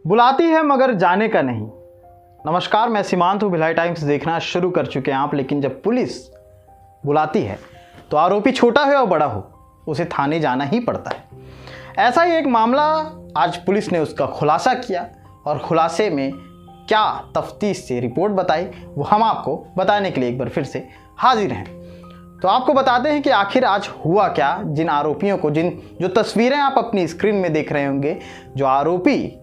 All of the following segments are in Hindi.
बुलाती है मगर जाने का नहीं। नमस्कार, मैं सीमांत हूँ। भिलाई टाइम्स देखना शुरू कर चुके हैं आप, लेकिन जब पुलिस बुलाती है तो आरोपी छोटा हो या बड़ा हो, उसे थाने जाना ही पड़ता है। ऐसा ही एक मामला आज पुलिस ने उसका खुलासा किया और खुलासे में क्या तफ्तीश से रिपोर्ट बताई वो हम आपको बताने के लिए एक बार फिर से हाजिर हैं। तो आपको बताते हैं कि आखिर आज हुआ क्या। जिन आरोपियों को जो तस्वीरें आप अपनी स्क्रीन में देख रहे होंगे, जो आरोपी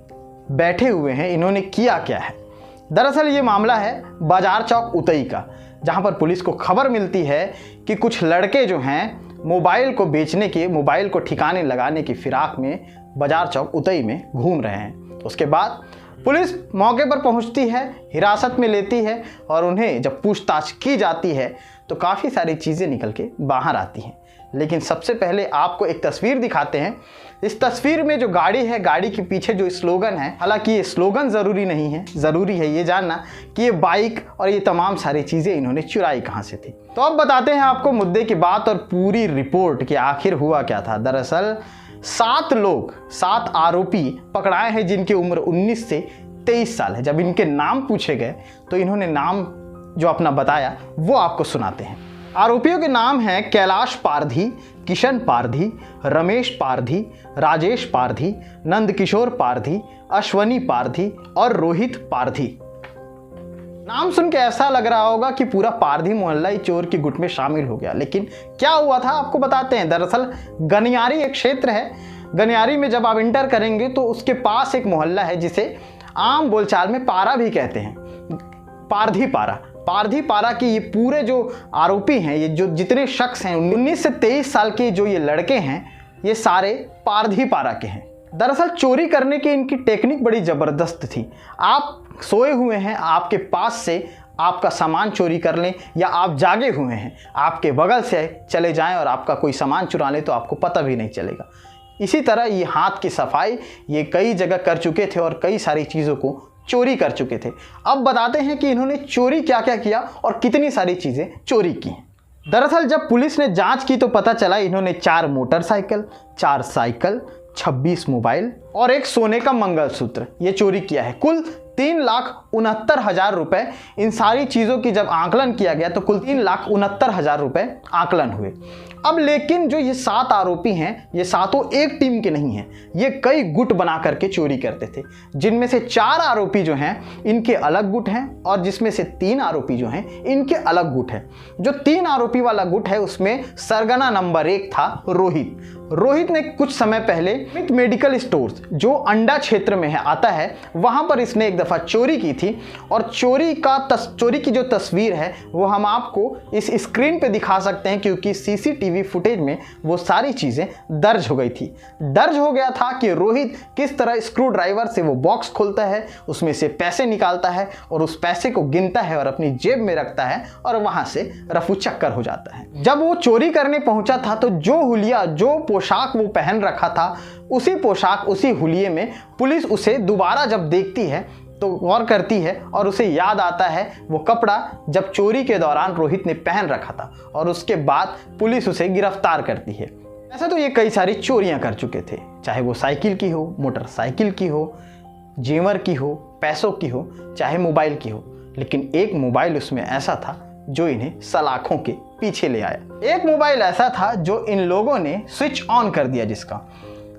बैठे हुए हैं, इन्होंने किया क्या है। दरअसल ये मामला है बाजार चौक उतई का, जहां पर पुलिस को खबर मिलती है कि कुछ लड़के जो हैं मोबाइल को बेचने के, मोबाइल को ठिकाने लगाने की फिराक में बाजार चौक उतई में घूम रहे हैं। उसके बाद पुलिस मौके पर पहुंचती है, हिरासत में लेती है और उन्हें जब पूछताछ की जाती है तो काफ़ी सारी चीज़ें निकल के बाहर आती हैं। लेकिन सबसे पहले आपको एक तस्वीर दिखाते हैं। इस तस्वीर में जो गाड़ी है, गाड़ी के पीछे जो स्लोगन है, हालांकि ये स्लोगन ज़रूरी नहीं है, ज़रूरी है ये जानना कि ये बाइक और ये तमाम सारी चीज़ें इन्होंने चुराई कहाँ से थी। तो अब बताते हैं आपको मुद्दे की बात और पूरी रिपोर्ट कि आखिर हुआ क्या था। दरअसल 7 आरोपी पकड़ाए हैं जिनकी उम्र 19 से 23 साल है। जब इनके नाम पूछे गए तो इन्होंने नाम जो अपना बताया वो आपको सुनाते हैं। आरोपियों के नाम हैं कैलाश पारधी, किशन पारधी, रमेश पारधी, राजेश पारधी, नंदकिशोर पारधी, अश्वनी पारधी और रोहित पारधी। नाम सुन के ऐसा लग रहा होगा कि पूरा पारधी मोहल्ला ही चोर की गुट में शामिल हो गया, लेकिन क्या हुआ था आपको बताते हैं। दरअसल गनियारी एक क्षेत्र है। गनियारी में जब आप इंटर करेंगे तो उसके पास एक मोहल्ला है जिसे आम बोलचाल में पारा भी कहते हैं, पारधी पारा। पारधी पारा के ये पूरे जो आरोपी हैं, ये जो जितने शख्स हैं 19 से 23 साल के जो ये लड़के हैं, ये सारे पारधी पारा के हैं। दरअसल चोरी करने की इनकी टेक्निक बड़ी ज़बरदस्त थी। आप सोए हुए हैं, आपके पास से आपका सामान चोरी कर लें, या आप जागे हुए हैं, आपके बगल से चले जाएं और आपका कोई सामान चुरा लें तो आपको पता भी नहीं चलेगा। इसी तरह ये हाथ की सफाई ये कई जगह कर चुके थे और कई सारी चीज़ों को चोरी कर चुके थे। अब बताते हैं कि इन्होंने चोरी क्या क्या किया और कितनी सारी चीज़ें चोरी की हैं। दरअसल जब पुलिस ने जांच की तो पता चला इन्होंने 4 मोटरसाइकिल, 4 साइकिल, 26 मोबाइल और एक सोने का मंगलसूत्र ये चोरी किया है। कुल 3,69,000 रुपए। इन सारी चीज़ों की जब आकलन किया गया तो कुल 3,69,000 रुपए आकलन हुए। अब लेकिन जो ये 7 आरोपी हैं, ये सातों एक टीम के नहीं हैं, ये कई गुट बना करके चोरी करते थे, जिनमें से 4 आरोपी जो हैं इनके अलग गुट हैं और जिसमें से 3 आरोपी जो हैं इनके अलग गुट हैं। जो 3 आरोपी वाला गुट है उसमें सरगना नंबर 1 था रोहित। रोहित ने कुछ समय पहले मेडिकल स्टोर्स जो अंडा क्षेत्र में है आता है, वहां पर इसने एक दफ़ा चोरी की थी और चोरी की जो तस्वीर है वो हम आपको इस स्क्रीन पे दिखा सकते हैं, क्योंकि सीसीटीवी फुटेज में वो सारी चीज़ें दर्ज हो गई थी। दर्ज हो गया था कि रोहित किस तरह स्क्रू ड्राइवर से वो बॉक्स खोलता है, उसमें से पैसे निकालता है और उस पैसे को गिनता है और अपनी जेब में रखता है और वहां से रफू चक्कर हो जाता है। जब वो चोरी करने पहुंचा था तो जो हुलिया, जो पोशाक वो पहन रखा था, उसी पोशाक, उसी हुलिये में पुलिस उसे दोबारा जब देखती है तो गौर करती है और उसे याद आता है वो कपड़ा जब चोरी के दौरान रोहित ने पहन रखा था, और उसके बाद पुलिस उसे गिरफ्तार करती है। ऐसा तो ये कई सारी चोरियां कर चुके थे, चाहे वो साइकिल की हो, मोटरसाइकिल की हो, जेवर की हो, पैसों की हो, चाहे मोबाइल की हो, लेकिन एक मोबाइल उसमें ऐसा था जो इन्हें सलाखों के पीछे ले आया। एक मोबाइल ऐसा था जो इन लोगों ने स्विच ऑन कर दिया, जिसका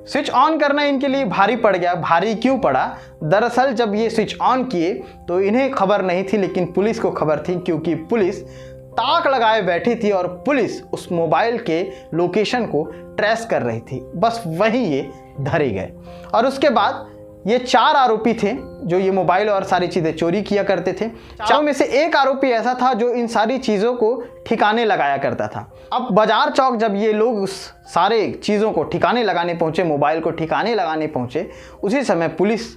स्विच ऑन करना इनके लिए भारी पड़ गया। भारी क्यों पड़ा? दरअसल जब ये स्विच ऑन किए तो इन्हें खबर नहीं थी, लेकिन पुलिस को खबर थी, क्योंकि पुलिस ताक लगाए बैठी थी और पुलिस उस मोबाइल के लोकेशन को ट्रेस कर रही थी। बस वहीं ये धरे गए और उसके बाद ये 4 आरोपी थे जो ये मोबाइल और सारी चीज़ें चोरी किया करते थे। 4 में से एक आरोपी ऐसा था जो इन सारी चीज़ों को ठिकाने लगाया करता था। अब बाजार चौक जब ये लोग उस सारे चीज़ों को ठिकाने लगाने पहुँचे, मोबाइल को ठिकाने लगाने पहुँचे, उसी समय पुलिस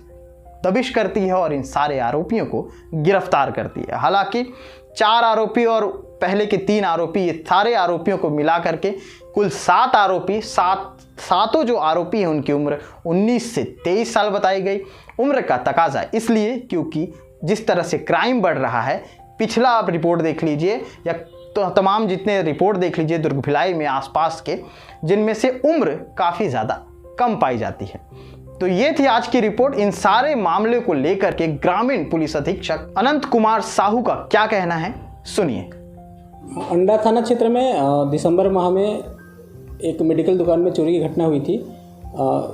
दबिश करती है और इन सारे आरोपियों को गिरफ्तार करती है। हालांकि 4 आरोपी और पहले के 3 आरोपी, ये सारे आरोपियों को मिला करके कुल 7 आरोपी, सातों जो आरोपी हैं उनकी उम्र 19 से 23 साल बताई गई। उम्र का तकाजा इसलिए क्योंकि जिस तरह से क्राइम बढ़ रहा है, पिछला आप रिपोर्ट देख लीजिए या तो तमाम जितने रिपोर्ट देख लीजिए दुर्ग भिलाई में आसपास के, जिनमें से उम्र काफ़ी ज़्यादा कम पाई जाती है। तो ये थी आज की रिपोर्ट। इन सारे मामले को लेकर के ग्रामीण पुलिस अधीक्षक अनंत कुमार साहू का क्या कहना है, सुनिए। अंडा थाना क्षेत्र में दिसंबर माह में एक मेडिकल दुकान में चोरी की घटना हुई थी।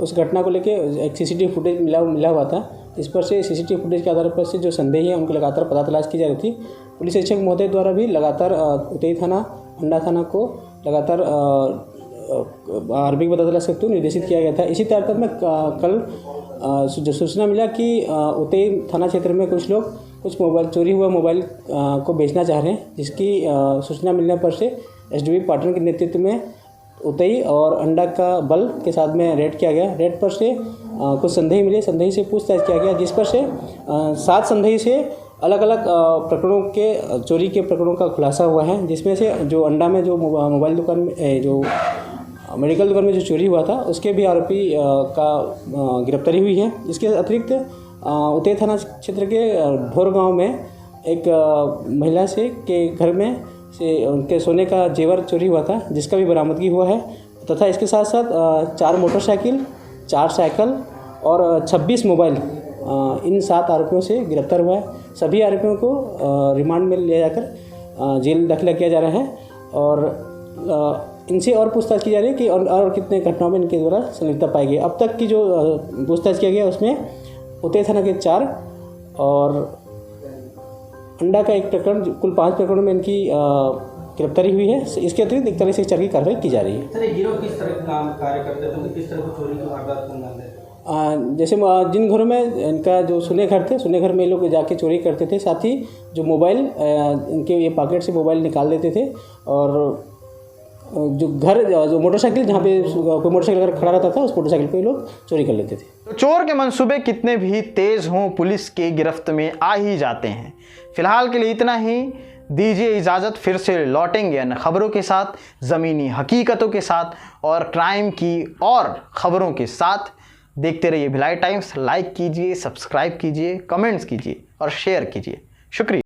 उस घटना को लेके एक सीसीटीवी फुटेज मिला हुआ था। इस पर से सीसीटीवी फुटेज के आधार पर से जो संदेही है उनकी लगातार पता तलाश की जा रही थी। पुलिस अधीक्षक महोदय द्वारा भी लगातार उतई थाना, अंडा थाना को लगातार आरबी पता तलाश करते हुए निर्देशित किया गया था। इसी तरह में कल जो सूचना मिला कि उतई थाना क्षेत्र में कुछ लोग कुछ मोबाइल चोरी हुआ मोबाइल को बेचना चाह रहे हैं, जिसकी सूचना मिलने पर से एसडीपी पाटन के नेतृत्व में उतई और अंडा का बल के साथ में रेड किया गया। रेड पर से कुछ संदेही मिले, संदेही से पूछताछ किया गया, जिस पर से 7 संदेही से अलग अलग प्रकरणों के चोरी के प्रकरणों का खुलासा हुआ है। जिसमें से जो अंडा में जो मोबाइल दुकान में जो मेडिकल दुकान में जो चोरी हुआ था उसके भी आरोपी का गिरफ्तारी हुई है। इसके अतिरिक्त उतई थाना क्षेत्र के ढोर गांव में एक महिला से के घर में से उनके सोने का जेवर चोरी हुआ था, जिसका भी बरामदगी हुआ है। तथा इसके साथ साथ 4 मोटरसाइकिल, 4 साइकिल और 26 मोबाइल इन 7 आरोपियों से गिरफ्तार हुआ है। सभी आरोपियों को रिमांड में ले जाकर जेल दाखिला किया जा रहा है और इनसे और पूछताछ की जा रही है कि और कितने घटनाओं में इनके द्वारा संलिप्तता पाई गई। अब तक की जो पूछताछ किया गया उसमें उतई थाना के 4 और अंडा का 1 प्रकरण, कुल 5 प्रकरणों में इनकी गिरफ्तारी हुई है। इसके अतिरिक्त 41 की कार्रवाई की जा रही है। सर, ये गिरोह किस तरह का कार्य करते हैं, तो किस तरह की चोरी की वारदात को अंजाम देते हैं? जैसे जिन घरों में इनका जो सुने घर थे, सुने घर में ये लोग जाके चोरी करते थे। साथ ही जो मोबाइल इनके ये पॉकेट से मोबाइल निकाल देते थे और जो घर जो मोटरसाइकिल जहाँ पे कोई मोटरसाइकिल अगर खड़ा रहता था उस मोटरसाइकिल पे लोग चोरी कर लेते थे। तो चोर के मंसूबे कितने भी तेज हों, पुलिस के गिरफ्त में आ ही जाते हैं। फिलहाल के लिए इतना ही, दीजिए इजाज़त। फिर से लौटेंगे अन्य खबरों के साथ, ज़मीनी हकीकतों के साथ और क्राइम की और ख़बरों के साथ। देखते रहिए भिलाई टाइम्स। लाइक कीजिए, सब्सक्राइब कीजिए, कमेंट्स कीजिए और शेयर कीजिए। शुक्रिया।